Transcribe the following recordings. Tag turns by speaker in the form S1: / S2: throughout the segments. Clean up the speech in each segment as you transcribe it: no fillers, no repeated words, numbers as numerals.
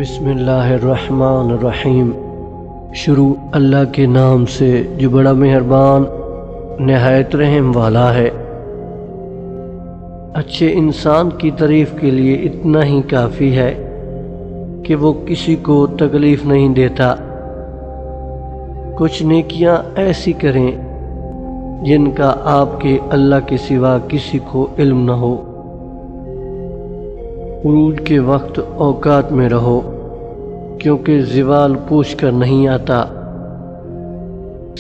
S1: بسم اللہ الرحمن الرحیم۔ شروع اللہ کے نام سے جو بڑا مہربان نہایت رحم والا ہے۔ اچھے انسان کی تعریف کے لیے اتنا ہی کافی ہے کہ وہ کسی کو تکلیف نہیں دیتا۔ کچھ نیکیاں ایسی کریں جن کا آپ کے اللہ کے سوا کسی کو علم نہ ہو۔ عروج کے وقت اوقات میں رہو، کیونکہ زوال پوچھ کر نہیں آتا۔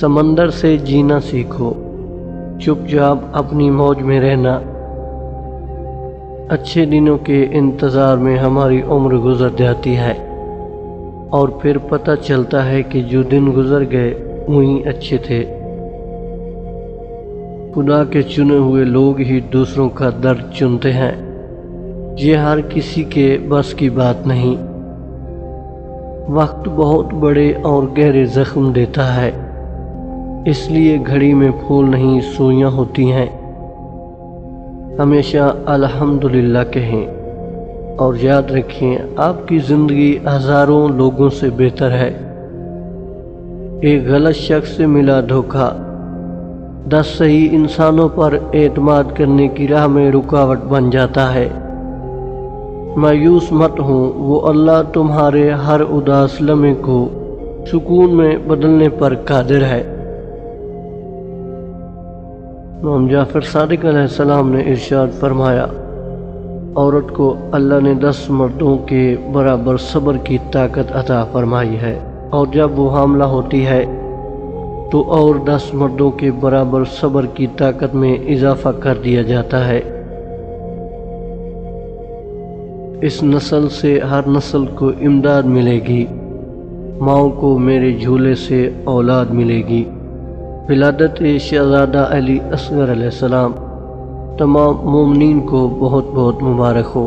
S1: سمندر سے جینا سیکھو، چپ چاپ اپنی موج میں رہنا۔ اچھے دنوں کے انتظار میں ہماری عمر گزر جاتی ہے، اور پھر پتہ چلتا ہے کہ جو دن گزر گئے وہی اچھے تھے۔ خدا کے چنے ہوئے لوگ ہی دوسروں کا درد چنتے ہیں، یہ ہر کسی کے بس کی بات نہیں۔ وقت بہت بڑے اور گہرے زخم دیتا ہے، اس لیے گھڑی میں پھول نہیں سوئیاں ہوتی ہیں۔ ہمیشہ الحمدللہ کہیں اور یاد رکھیں آپ کی زندگی ہزاروں لوگوں سے بہتر ہے۔ ایک غلط شخص سے ملا دھوکہ 10 صحیح انسانوں پر اعتماد کرنے کی راہ میں رکاوٹ بن جاتا ہے۔ مایوس مت ہوں، وہ اللہ تمہارے ہر اداس لمحے کو سکون میں بدلنے پر قادر ہے۔ امام جعفر صادق علیہ السلام نے ارشاد فرمایا، عورت کو اللہ نے 10 مردوں کے برابر صبر کی طاقت عطا فرمائی ہے، اور جب وہ حاملہ ہوتی ہے تو اور 10 مردوں کے برابر صبر کی طاقت میں اضافہ کر دیا جاتا ہے۔ اس نسل سے ہر نسل کو امداد ملے گی، ماؤں کو میرے جھولے سے اولاد ملے گی۔ ولادت شہزادہ علی اصغر علیہ السلام تمام مومنین کو بہت بہت مبارک ہو۔